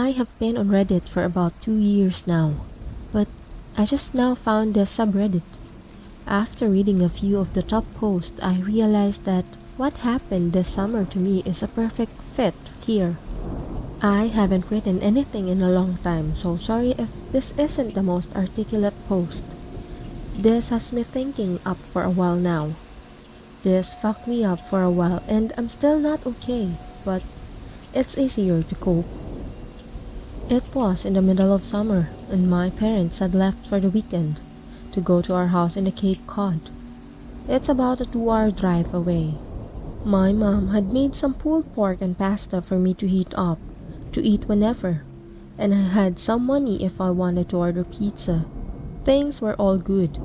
I have been on Reddit for about 2 years now, but I just now found the subreddit. After reading a few of the top posts, I realized that what happened this summer to me is a perfect fit here. I haven't written anything in a long time, so sorry if this isn't the most articulate post. This has me thinking up for a while now. This fucked me up for a while and I'm still not okay, but it's easier to cope. It was in the middle of summer and my parents had left for the weekend to go to our house in the Cape Cod. It's about a 2-hour drive away. My mom had made some pulled pork and pasta for me to heat up, to eat whenever, and I had some money if I wanted to order pizza. Things were all good.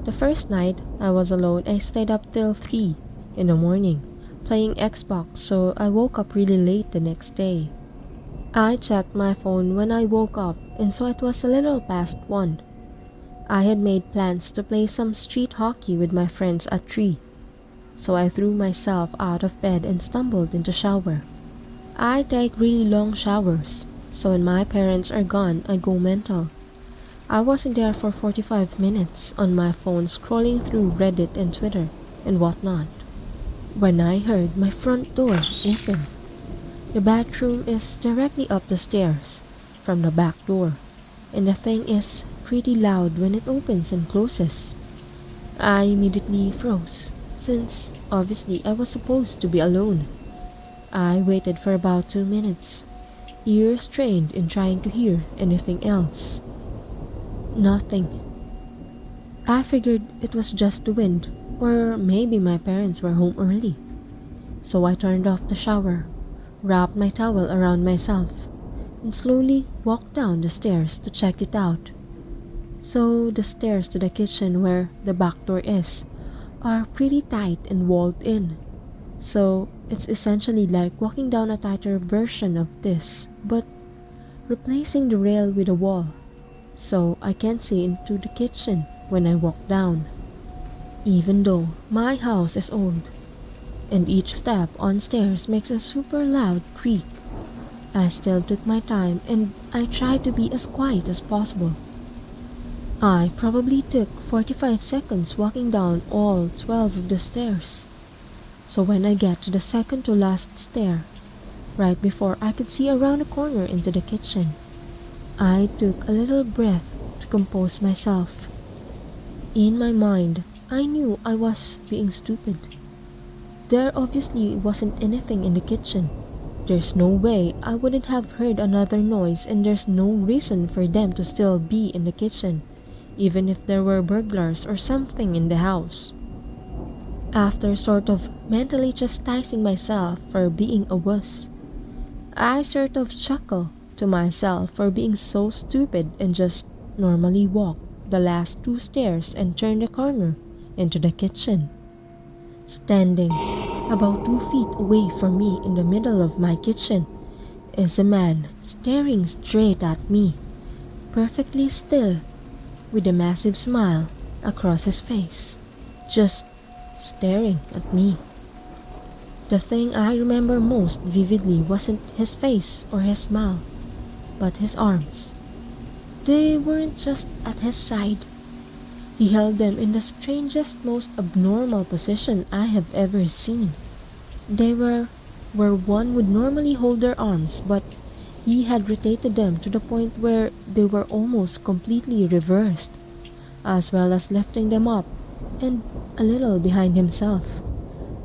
The first night I was alone, I stayed up till 3 in the morning playing Xbox, so I woke up really late the next day. I checked my phone when I woke up and saw it was a little past 1. I had made plans to play some street hockey with my friends at 3, so I threw myself out of bed and stumbled into shower. I take really long showers, so when my parents are gone, I go mental. I was in there for 45 minutes on my phone scrolling through Reddit and Twitter and whatnot, when I heard my front door open. The bathroom is directly up the stairs from the back door, and the thing is pretty loud when it opens and closes. I immediately froze, since obviously I was supposed to be alone. I waited for about 2 minutes, ears trained in trying to hear anything else. Nothing. I figured it was just the wind, or maybe my parents were home early. So I turned off the shower, wrapped my towel around myself, and slowly walked down the stairs to check it out. So the stairs to the kitchen where the back door is are pretty tight and walled in. So it's essentially like walking down a tighter version of this, but replacing the rail with a wall, so I can see into the kitchen when I walk down. Even though my house is old, and each step on stairs makes a super loud creak, I still took my time and I tried to be as quiet as possible. I probably took 45 seconds walking down all 12 of the stairs. So when I get to the second to last stair, right before I could see around the corner into the kitchen, I took a little breath to compose myself. In my mind, I knew I was being stupid. There obviously wasn't anything in the kitchen. There's no way I wouldn't have heard another noise, and there's no reason for them to still be in the kitchen, even if there were burglars or something in the house. After sort of mentally chastising myself for being a wuss, I sort of chuckle to myself for being so stupid and just normally walk the last 2 stairs and turn the corner into the kitchen. Standing about 2 feet away from me in the middle of my kitchen is a man staring straight at me, perfectly still, with a massive smile across his face, just staring at me. The thing I remember most vividly wasn't his face or his smile, but his arms. They weren't just at his side. He held them in the strangest, most abnormal position I have ever seen. They were where one would normally hold their arms, but he had rotated them to the point where they were almost completely reversed, as well as lifting them up and a little behind himself.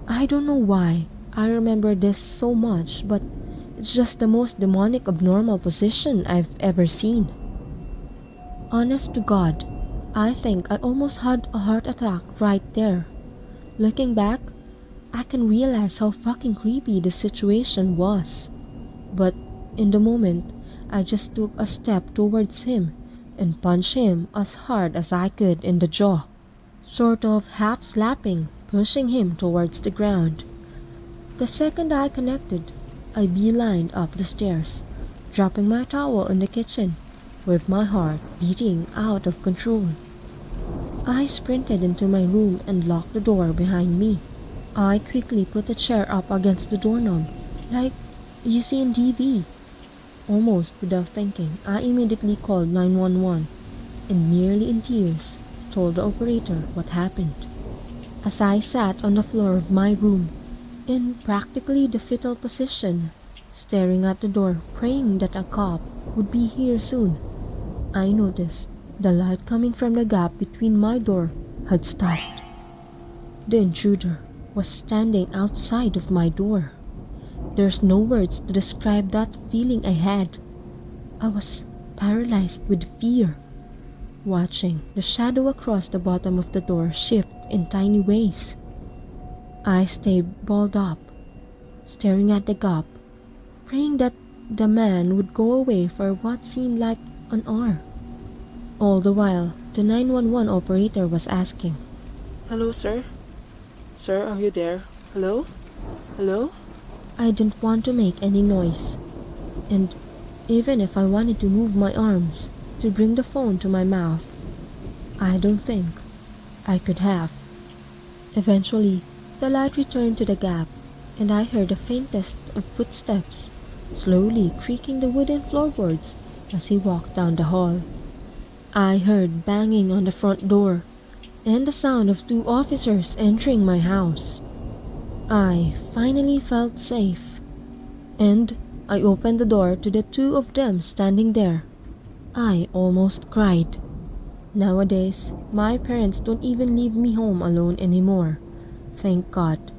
I don't know why I remember this so much, but it's just the most demonic abnormal position I've ever seen. Honest to God, I think I almost had a heart attack right there. Looking back, I can realize how fucking creepy the situation was. But in the moment, I just took a step towards him and punched him as hard as I could in the jaw, sort of half slapping, pushing him towards the ground. The second I connected, I beelined up the stairs, dropping my towel in the kitchen, with my heart beating out of control. I sprinted into my room and locked the door behind me. I quickly put the chair up against the doorknob, like you see in TV. Almost without thinking, I immediately called 911 and, nearly in tears, told the operator what happened. As I sat on the floor of my room, in practically the fetal position, staring at the door, praying that a cop would be here soon, I noticed the light coming from the gap between my door had stopped. The intruder was standing outside of my door. There's no words to describe that feeling I had. I was paralyzed with fear, watching the shadow across the bottom of the door shift in tiny ways. I stayed balled up, staring at the gap, praying that the man would go away for what seemed like an hour. All the while, the 911 operator was asking, Hello, sir? Sir, are you there? Hello? Hello? I didn't want to make any noise, and even if I wanted to move my arms to bring the phone to my mouth, I don't think I could have. Eventually, the light returned to the gap, and I heard the faintest of footsteps, slowly creaking the wooden floorboards as he walked down the hall. I heard banging on the front door, and the sound of 2 officers entering my house. I finally felt safe, and I opened the door to the 2 of them standing there. I almost cried. Nowadays, my parents don't even leave me home alone anymore, thank God,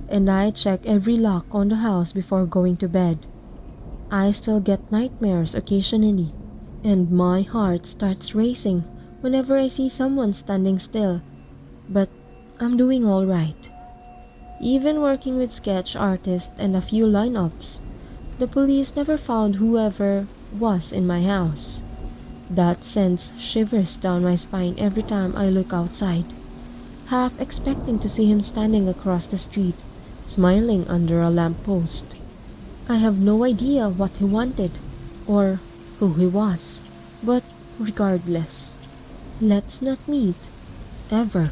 and I check every lock on the house before going to bed. I still get nightmares occasionally, and my heart starts racing whenever I see someone standing still, but I'm doing all right. Even working with sketch artists and a few lineups, the police never found whoever was in my house. That sends shivers down my spine every time I look outside, half expecting to see him standing across the street, smiling under a lamppost. I have no idea what he wanted or who he was, but regardless, let's not meet ever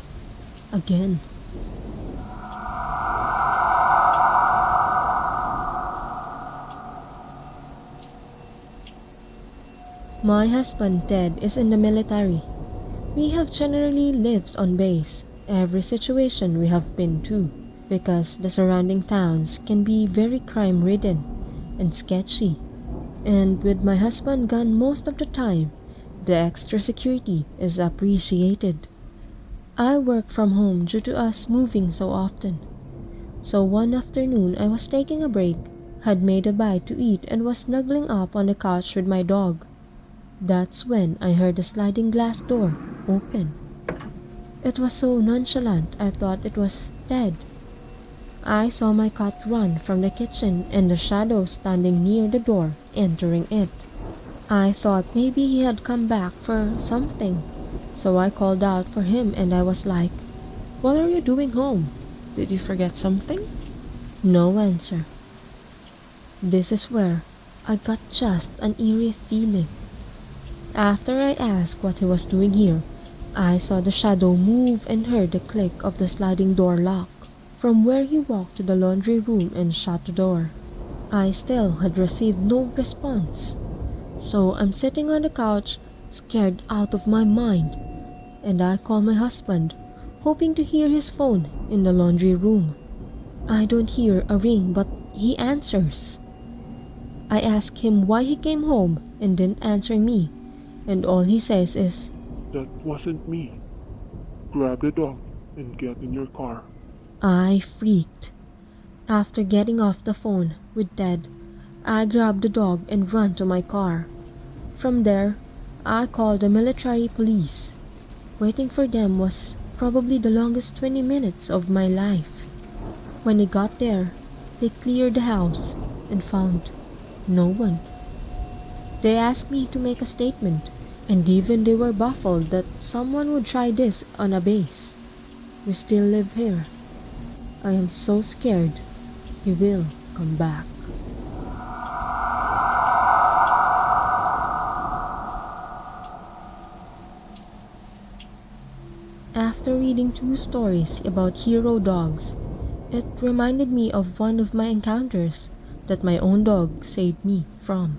again. My husband Ted is in the military. We have generally lived on base every situation we have been to, because the surrounding towns can be very crime-ridden and sketchy, and with my husband gone most of the time, the extra security is appreciated. I work from home due to us moving so often. So one afternoon I was taking a break, had made a bite to eat and was snuggling up on the couch with my dog. That's when I heard the sliding glass door open. It was so nonchalant I thought it was Ted. I saw my cat run from the kitchen and the shadow standing near the door entering it. I thought maybe he had come back for something, so I called out for him and I was like, "What are you doing home? Did you forget something?" No answer. This is where I got just an eerie feeling. After I asked what he was doing here, I saw the shadow move and heard the click of the sliding door lock from where he walked to the laundry room and shut the door. I still had received no response, so I'm sitting on the couch, scared out of my mind, and I call my husband, hoping to hear his phone in the laundry room. I don't hear a ring, but he answers. I ask him why he came home and didn't answer me, and all he says is, "That wasn't me. Grab the dog and get in your car." I freaked. After getting off the phone with Dad, I grabbed the dog and ran to my car. From there, I called the military police. Waiting for them was probably the longest 20 minutes of my life. When they got there, they cleared the house and found no one. They asked me to make a statement, and even they were baffled that someone would try this on a base. We still live here. I am so scared he will come back. After reading 2 stories about hero dogs, it reminded me of one of my encounters that my own dog saved me from.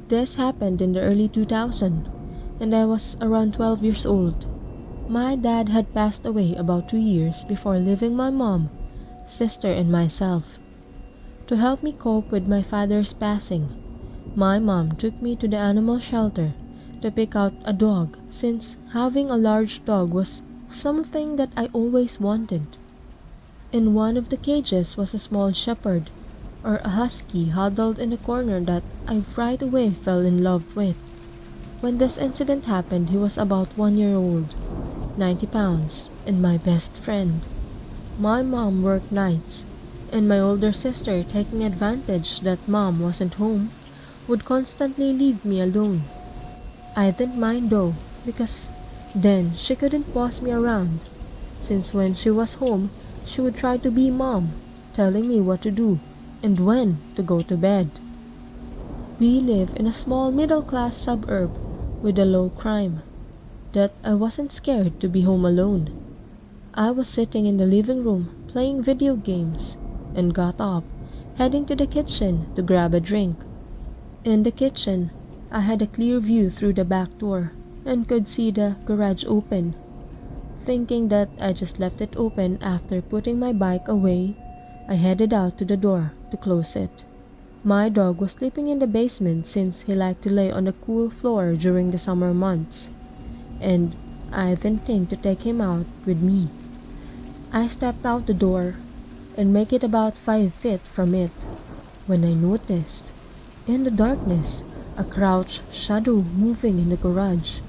This happened in the early 2000s, and I was around 12 years old. My dad had passed away about 2 years before leaving my mom, sister, and myself. To help me cope with my father's passing, my mom took me to the animal shelter to pick out a dog, since having a large dog was something that I always wanted. In one of the cages was a small shepherd, or a husky, huddled in a corner that I right away fell in love with. When this incident happened, he was about 1 year old, 90 pounds, and my best friend. My mom worked nights, and my older sister, taking advantage that mom wasn't home, would constantly leave me alone. I didn't mind though, because then she couldn't boss me around, since when she was home, she would try to be mom, telling me what to do and when to go to bed. We live in a small middle-class suburb with a low crime, that I wasn't scared to be home alone. I was sitting in the living room playing video games and got up, heading to the kitchen to grab a drink. In the kitchen, I had a clear view through the back door and could see the garage open. Thinking that I just left it open after putting my bike away, I headed out to the door to close it. My dog was sleeping in the basement since he liked to lay on the cool floor during the summer months, and I didn't think to take him out with me. I stepped out the door and make it about 5 feet from it when I noticed, in the darkness, a crouched shadow moving in the garage.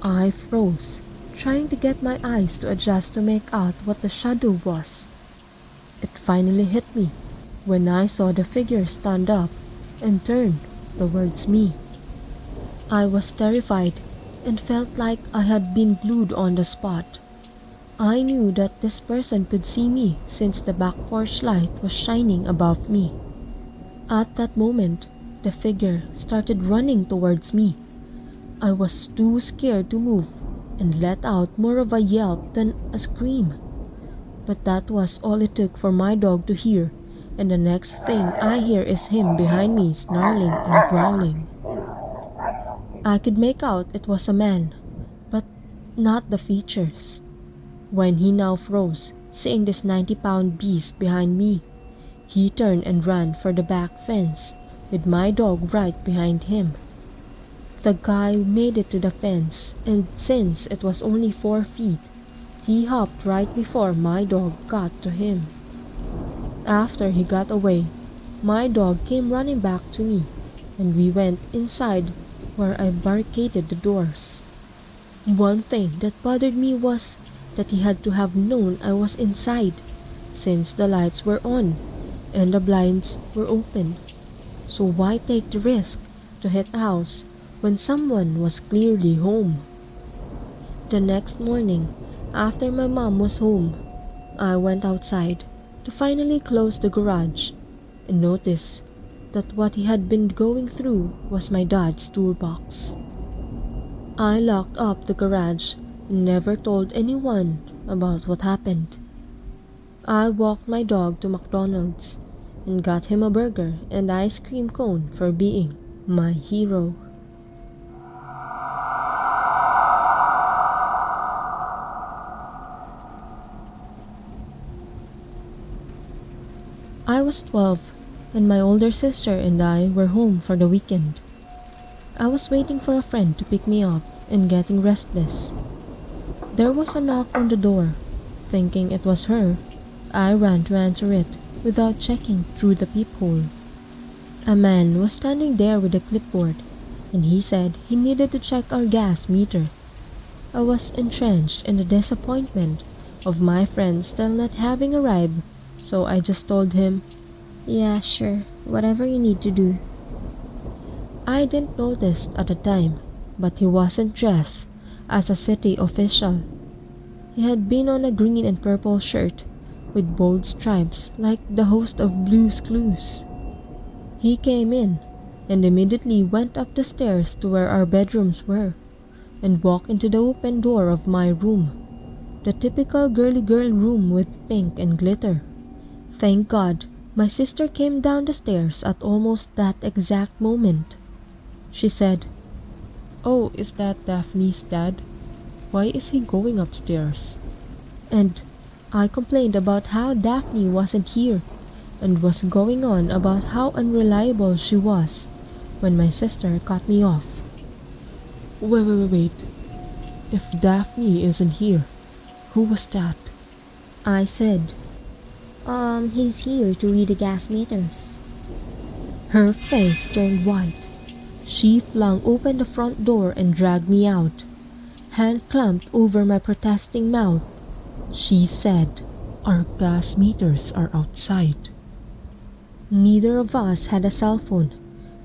I froze, trying to get my eyes to adjust to make out what the shadow was. It finally hit me when I saw the figure stand up and turn towards me. I was terrified and felt like I had been glued on the spot. I knew that this person could see me since the back porch light was shining above me. At that moment, the figure started running towards me. I was too scared to move and let out more of a yelp than a scream. But that was all it took for my dog to hear, and the next thing I hear is him behind me snarling and growling. I could make out it was a man, but not the features. When he now froze, seeing this 90-pound beast behind me, he turned and ran for the back fence, with my dog right behind him. The guy made it to the fence, and since it was only 4 feet, he hopped right before my dog got to him. After he got away, my dog came running back to me, and we went inside where I barricaded the doors. One thing that bothered me was that he had to have known I was inside, since the lights were on and the blinds were open. So why take the risk to hit a house when someone was clearly home? The next morning, after my mom was home, I went outside to finally close the garage and noticed that what he had been going through was my dad's toolbox. I locked up the garage and never told anyone about what happened. I walked my dog to McDonald's and got him a burger and ice cream cone for being my hero. I was 12, and my older sister and I were home for the weekend. I was waiting for a friend to pick me up and getting restless. There was a knock on the door. Thinking it was her, I ran to answer it without checking through the peephole. A man was standing there with a clipboard, and he said he needed to check our gas meter. I was entrenched in the disappointment of my friend still not having arrived, so I just told him, "Yeah, sure, whatever you need to do." I didn't notice at the time, but he wasn't dressed as a city official. He had been on a green and purple shirt with bold stripes like the host of Blue's Clues. He came in and immediately went up the stairs to where our bedrooms were and walked into the open door of my room, the typical girly girl room with pink and glitter. Thank God, my sister came down the stairs at almost that exact moment. She said, "Oh, is that Daphne's dad? Why is he going upstairs?" And I complained about how Daphne wasn't here and was going on about how unreliable she was when my sister cut me off. Wait. If Daphne isn't here, who was that? I said, He's here to read the gas meters. Her face turned white. She flung open the front door and dragged me out, hand clamped over my protesting mouth. She said, "Our gas meters are outside." Neither of us had a cell phone.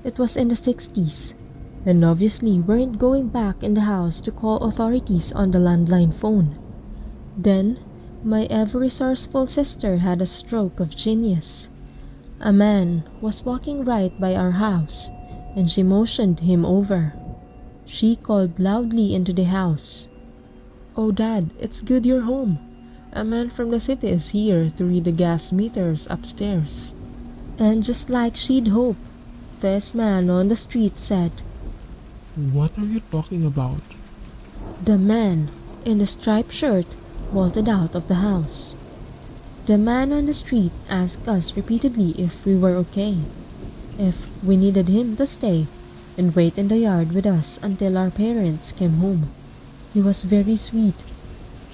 It was in the 60s, and obviously weren't going back in the house to call authorities on the landline phone. Then, my ever-resourceful sister had a stroke of genius. A man was walking right by our house, and she motioned him over. She called loudly into the house, "Oh, Dad, it's good you're home. A man from the city is here to read the gas meters upstairs." And just like she'd hoped, this man on the street said, What are you talking about? The man in the striped shirt bolted out of the house. The man on the street asked us repeatedly if we were okay, if we needed him to stay and wait in the yard with us until our parents came home. He was very sweet.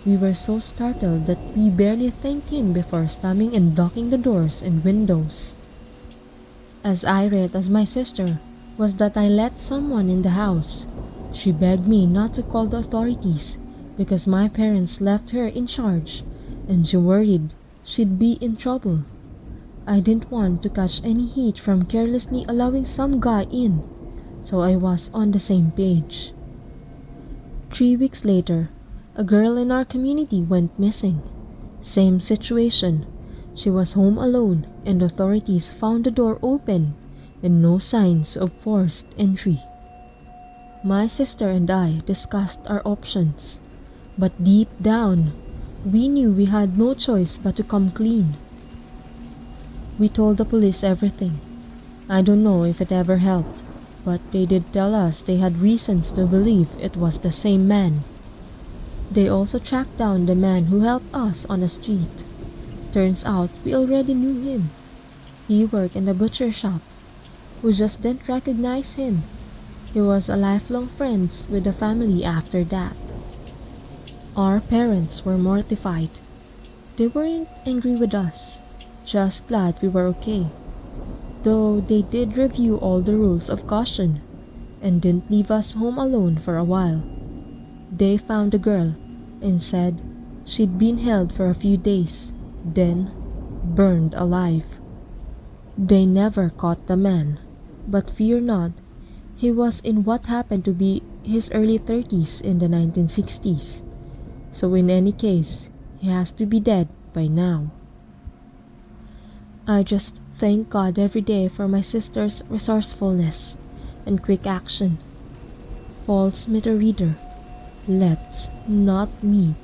We were so startled that we barely thanked him before slamming and locking the doors and windows. As irate as my sister was that I let someone in the house, she begged me not to call the authorities because my parents left her in charge and she worried she'd be in trouble. I didn't want to catch any heat from carelessly allowing some guy in, so I was on the same page. 3 weeks later, a girl in our community went missing. Same situation. She was home alone and authorities found the door open and no signs of forced entry. My sister and I discussed our options, but deep down, we knew we had no choice but to come clean. We told the police everything. I don't know if it ever helped, but they did tell us they had reasons to believe it was the same man. They also tracked down the man who helped us on the street. Turns out we already knew him. He worked in the butcher shop. We just didn't recognize him. He was a lifelong friend with the family after that. Our parents were mortified. They weren't angry with us, just glad we were okay. Though they did review all the rules of caution and didn't leave us home alone for a while. They found the girl and said she'd been held for a few days, then burned alive. They never caught the man, but fear not, he was in what happened to be his early 30s in the 1960s. So in any case, he has to be dead by now. I just thank God every day for my sister's resourcefulness and quick action. False meter reader, let's not meet.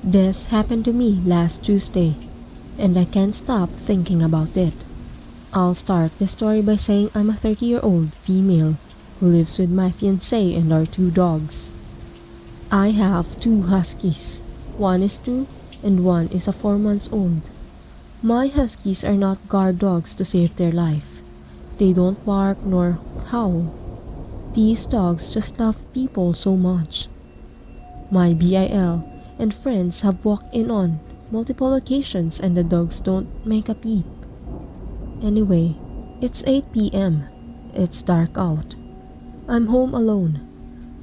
This happened to me last Tuesday, and I can't stop thinking about it. I'll start the story by saying I'm a 30-year-old female who lives with my fiancé and our 2 dogs. I have 2 huskies. One is 2 and one is a 4 months old. My huskies are not guard dogs to save their life. They don't bark nor howl. These dogs just love people so much. My BIL and friends have walked in on multiple occasions and the dogs don't make a peep. Anyway, it's 8 p.m. It's dark out. I'm home alone.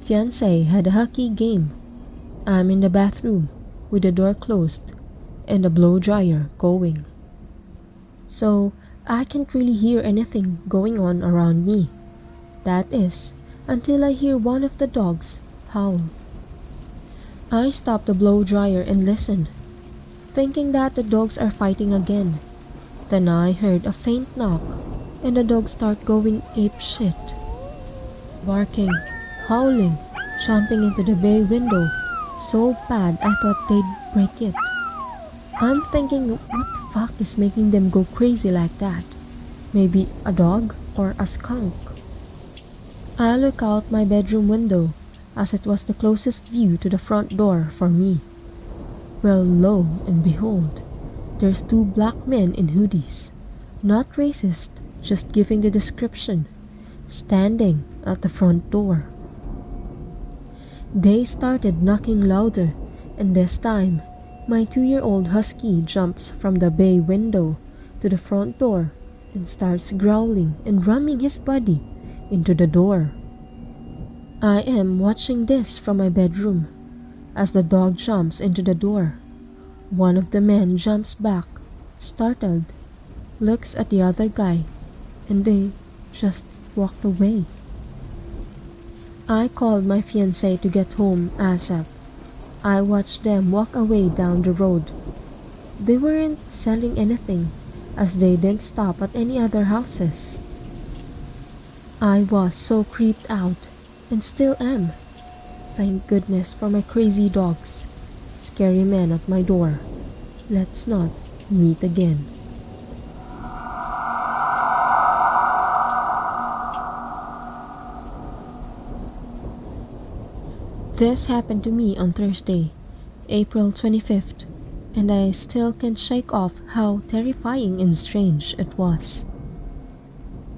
Fiancé had a hockey game. I'm in the bathroom with the door closed and the blow dryer going. So I can't really hear anything going on around me. That is, until I hear one of the dogs howl. I stop the blow dryer and listen, thinking that the dogs are fighting again. Then I heard a faint knock and the dogs start going apeshit. Barking, howling, jumping into the bay window, so bad I thought they'd break it. I'm thinking, what fuck is making them go crazy like that? Maybe a dog or a skunk? I look out my bedroom window, as it was the closest view to the front door for me. Well, lo and behold, there's two black men in hoodies, not racist, just giving the description, standing at the front door. They started knocking louder, and this time, my 2-year-old husky jumps from the bay window to the front door and starts growling and ramming his body into the door. I am watching this from my bedroom as the dog jumps into the door. One of the men jumps back, startled, looks at the other guy, and they just walked away. I called my fiancé to get home ASAP. I watched them walk away down the road. They weren't selling anything, as they didn't stop at any other houses. I was so creeped out, and still am. Thank goodness for my crazy dogs. Scary men at my door. Let's not meet again. This happened to me on Thursday, April 25th, and I still can't shake off how terrifying and strange it was.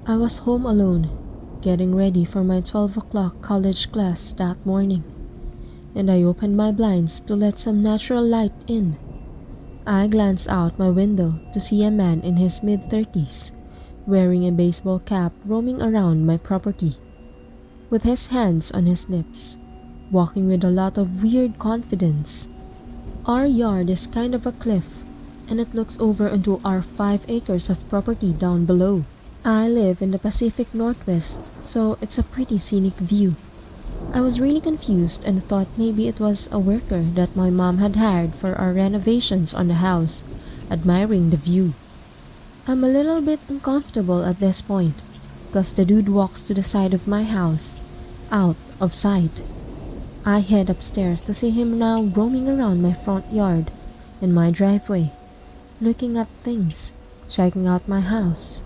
I was home alone, getting ready for my 12 o'clock college class that morning, and I opened my blinds to let some natural light in. I glanced out my window to see a man in his mid-30s, wearing a baseball cap roaming around my property, with his hands on his lips, walking with a lot of weird confidence. Our yard is kind of a cliff, and it looks over into our 5 acres of property down below. I live in the Pacific Northwest, so it's a pretty scenic view. I was really confused and thought maybe it was a worker that my mom had hired for our renovations on the house, admiring the view. I'm a little bit uncomfortable at this point, because the dude walks to the side of my house, out of sight. I head upstairs to see him now roaming around my front yard and my driveway, looking at things, checking out my house.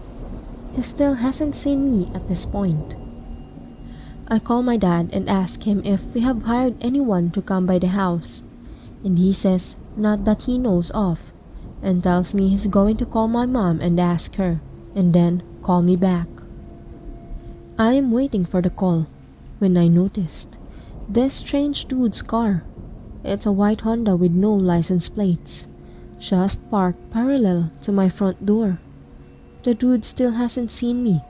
He still hasn't seen me at this point. I call my dad and ask him if we have hired anyone to come by the house, and he says not that he knows of, and tells me he's going to call my mom and ask her, and then call me back. I am waiting for the call when I noticed this strange dude's car. It's a white Honda with no license plates, just parked parallel to my front door. The dude still hasn't seen me,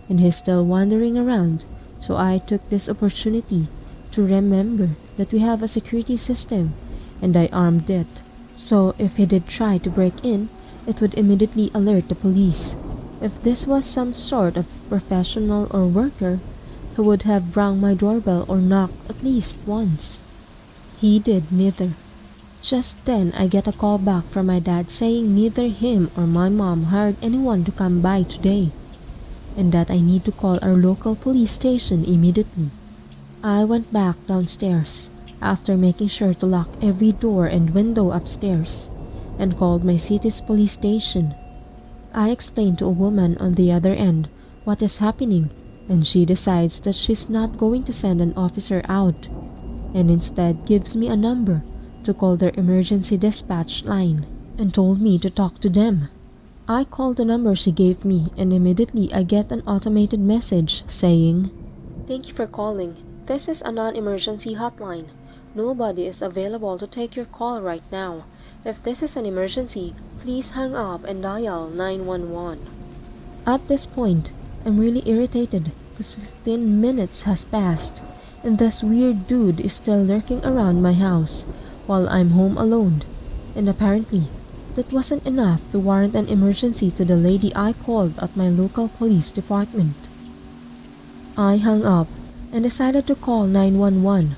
and he's still wandering around, so I took this opportunity to remember that we have a security system, and I armed it, so if he did try to break in, it would immediately alert the police. If this was some sort of professional or worker, he would have rung my doorbell or knocked at least once. He did neither. Just then I get a call back from my dad saying neither him or my mom hired anyone to come by today, and that I need to call our local police station immediately. I went back downstairs after making sure to lock every door and window upstairs and called my city's police station. I explained to a woman on the other end what is happening, and she decides that she's not going to send an officer out, and instead gives me a number to call their emergency dispatch line and told me to talk to them. I called the number she gave me, and immediately I get an automated message saying, "Thank you for calling. This is a non-emergency hotline. Nobody is available to take your call right now. If this is an emergency, please hang up and dial 911. At this point, I'm really irritated because 15 minutes has passed, and this weird dude is still lurking around my house while I'm home alone, and apparently that wasn't enough to warrant an emergency to the lady I called at my local police department. I hung up and decided to call 911.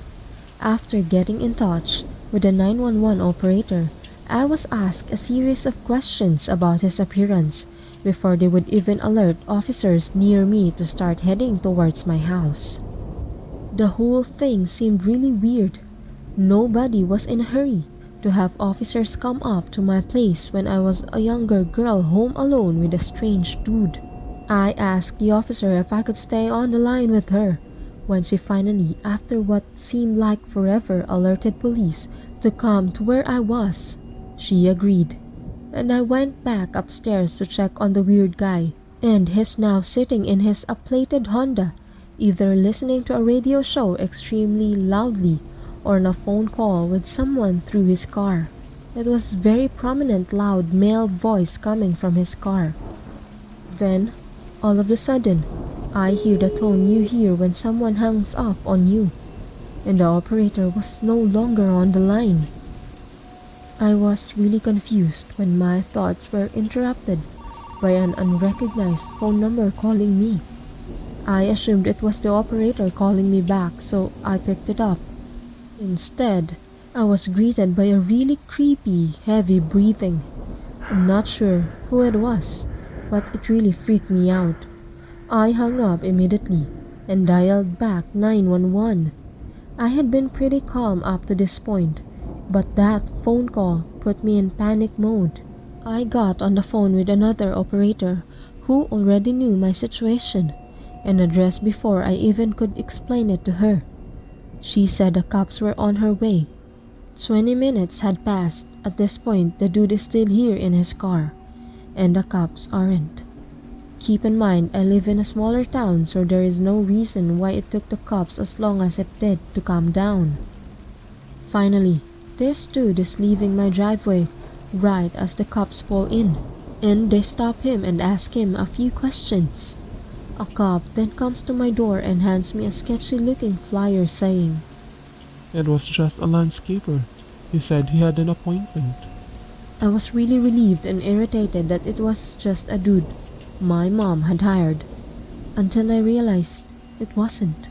After getting in touch with the 911 operator, I was asked a series of questions about his appearance before they would even alert officers near me to start heading towards my house. The whole thing seemed really weird. Nobody was in a hurry to have officers come up to my place when I was a younger girl home alone with a strange dude. I asked the officer if I could stay on the line with her when she finally, after what seemed like forever, alerted police to come to where I was. She agreed, and I went back upstairs to check on the weird guy, and he's now sitting in his upplated Honda, either listening to a radio show extremely loudly or on a phone call with someone through his car. It was very prominent loud male voice coming from his car. Then, all of a sudden, I hear the tone you hear when someone hangs up on you, and the operator was no longer on the line. I was really confused when my thoughts were interrupted by an unrecognized phone number calling me. I assumed it was the operator calling me back, so I picked it up. Instead, I was greeted by a really creepy, heavy breathing. I'm not sure who it was, but it really freaked me out. I hung up immediately and dialed back 911. I had been pretty calm up to this point, but that phone call put me in panic mode. I got on the phone with another operator who already knew my situation and address before I even could explain it to her. She said the cops were on her way. 20 minutes had passed. At this point, the dude is still here in his car, and the cops aren't. Keep in mind, I live in a smaller town, so there is no reason why it took the cops as long as it did to calm down. Finally, this dude is leaving my driveway right as the cops pull in, and they stop him and ask him a few questions. A cop then comes to my door and hands me a sketchy-looking flyer saying, It was just a landscaper. He said he had an appointment. I was really relieved and irritated that it was just a dude my mom had hired, until I realized it wasn't.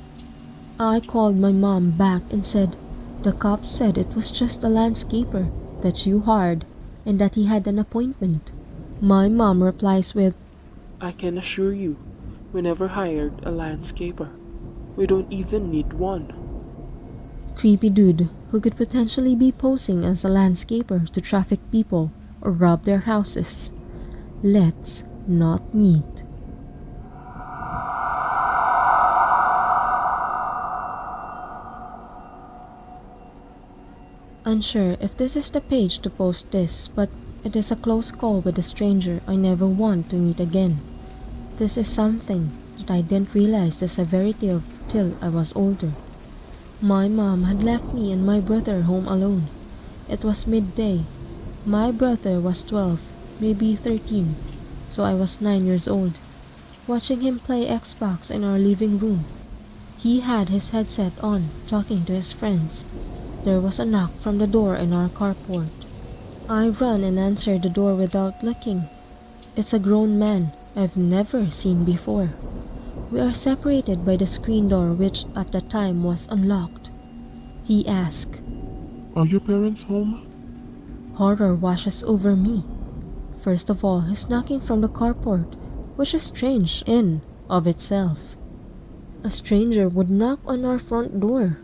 I called my mom back and said the cop said it was just a landscaper that you hired and that he had an appointment. My mom replies with, I can assure you, we never hired a landscaper. We don't even need one. Creepy dude who could potentially be posing as a landscaper to traffic people or rob their houses. Let's not meet. Unsure if this is the page to post this, but it is a close call with a stranger I never want to meet again. This is something that I didn't realize the severity of till I was older. My mom had left me and my brother home alone. It was midday. My brother was 12, maybe 13, so I was 9 years old, watching him play Xbox in our living room. He had his headset on, talking to his friends. There was a knock from the door in our carport. I run and answer the door without looking. It's a grown man I've never seen before. We are separated by the screen door, which at the time was unlocked. He asked, Are your parents home? Horror washes over me. First of all, he's knocking from the carport, which is strange in of itself. A stranger would knock on our front door,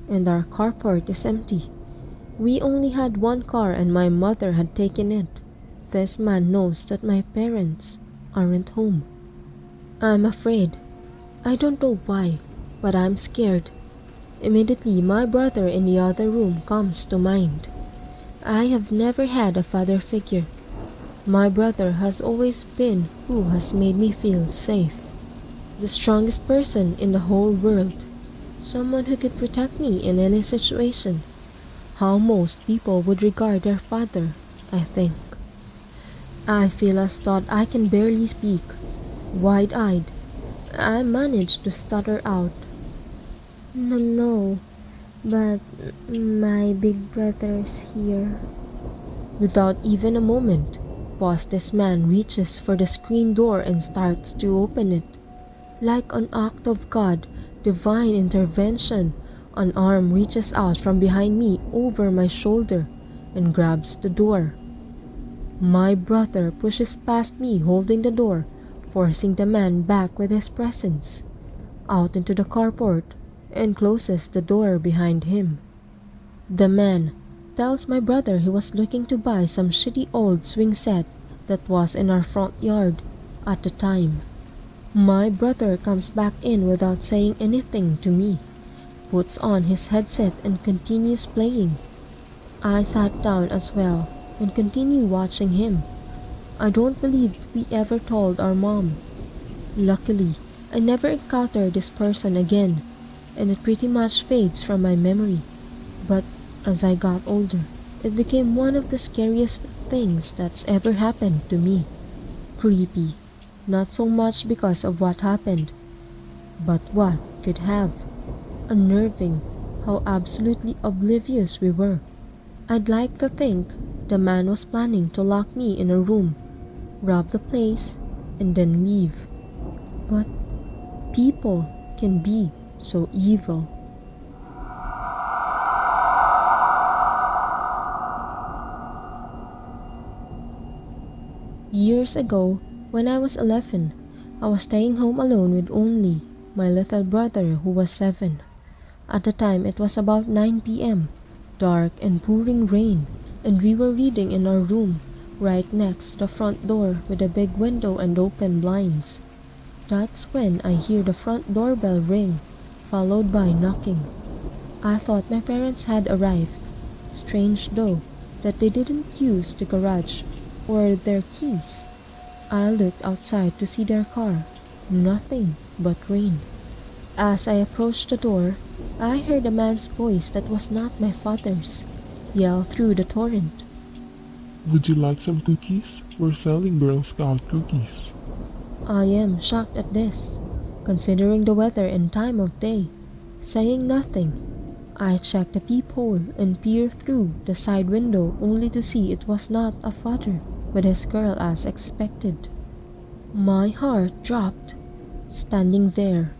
and our carport is empty. We only had one car and my mother had taken it. This man knows that my parents aren't home. I'm afraid. I don't know why, but I'm scared. Immediately, my brother in the other room comes to mind. I have never had a father figure. My brother has always been who has made me feel safe. The strongest person in the whole world. Someone who could protect me in any situation. How most people would regard their father, I think. I feel as though I can barely speak. Wide-eyed, I managed to stutter out, No, but my big brother's here. Without even a moment, this man reaches for the screen door and starts to open it. Like an act of God, divine intervention, an arm reaches out from behind me over my shoulder and grabs the door. My brother pushes past me holding the door, forcing the man back with his presence, out into the carport, and closes the door behind him. The man, tells my brother he was looking to buy some shitty old swing set that was in our front yard at the time. My brother comes back in without saying anything to me, puts on his headset and continues playing. I sat down as well and continue watching him. I don't believe we ever told our mom. Luckily, I never encountered this person again, and it pretty much fades from my memory. But as I got older, it became one of the scariest things that's ever happened to me. Creepy, not so much because of what happened, but what could have. Unnerving how absolutely oblivious we were. I'd like to think the man was planning to lock me in a room, rob the place, and then leave. But people can be so evil. Years ago, when I was 11, I was staying home alone with only my little brother who was 7. At the time, it was about 9 p.m., dark and pouring rain, and we were reading in our room, right next to the front door with a big window and open blinds. That's when I hear the front doorbell ring, followed by knocking. I thought my parents had arrived. Strange though, that they didn't use the garage or their keys. I looked outside to see their car. Nothing but rain. As I approached the door, I heard a man's voice that was not my father's yell through the torrent. Would you like some cookies? We're selling Girl Scout cookies. I am shocked at this, considering the weather and time of day. Saying nothing, I checked the peephole and peered through the side window only to see it was not a father with his girl as expected. My heart dropped. Standing there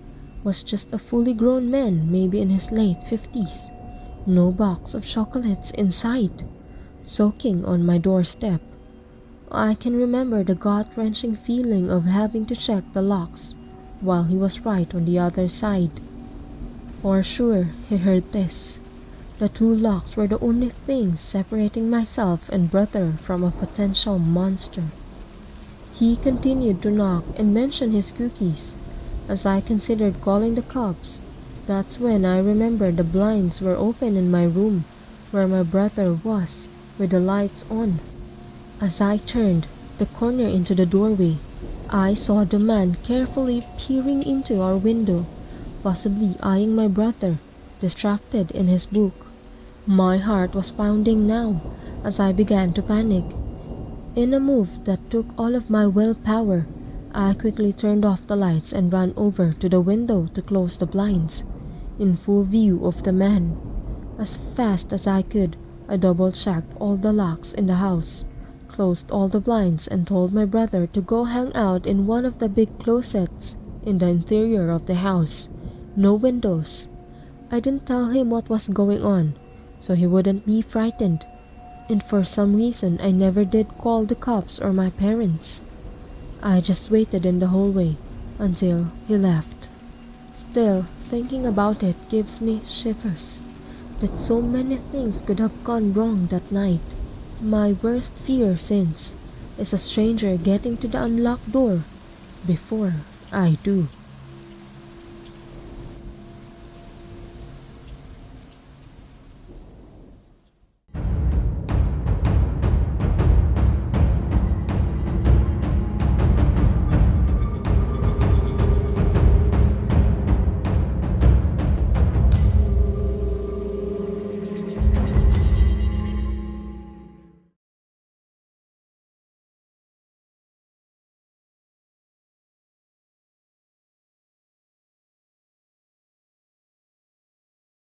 was just a fully grown man, maybe in his late 50s. No box of chocolates in sight, soaking on my doorstep. I can remember the gut-wrenching feeling of having to check the locks while he was right on the other side. For sure, he heard this. The 2 locks were the only things separating myself and brother from a potential monster. He continued to knock and mention his cookies. As I considered calling the cops, that's when I remembered the blinds were open in my room where my brother was, with the lights on. As I turned the corner into the doorway, I saw the man carefully peering into our window, possibly eyeing my brother, distracted in his book. My heart was pounding now as I began to panic. In a move that took all of my willpower, I quickly turned off the lights and ran over to the window to close the blinds, in full view of the man. As fast as I could, I double-checked all the locks in the house, closed all the blinds, and told my brother to go hang out in one of the big closets in the interior of the house. No windows. I didn't tell him what was going on, so he wouldn't be frightened. And for some reason, I never did call the cops or my parents. I just waited in the hallway until he left. Still, thinking about it gives me shivers. That so many things could have gone wrong that night. My worst fear since is a stranger getting to the unlocked door before I do.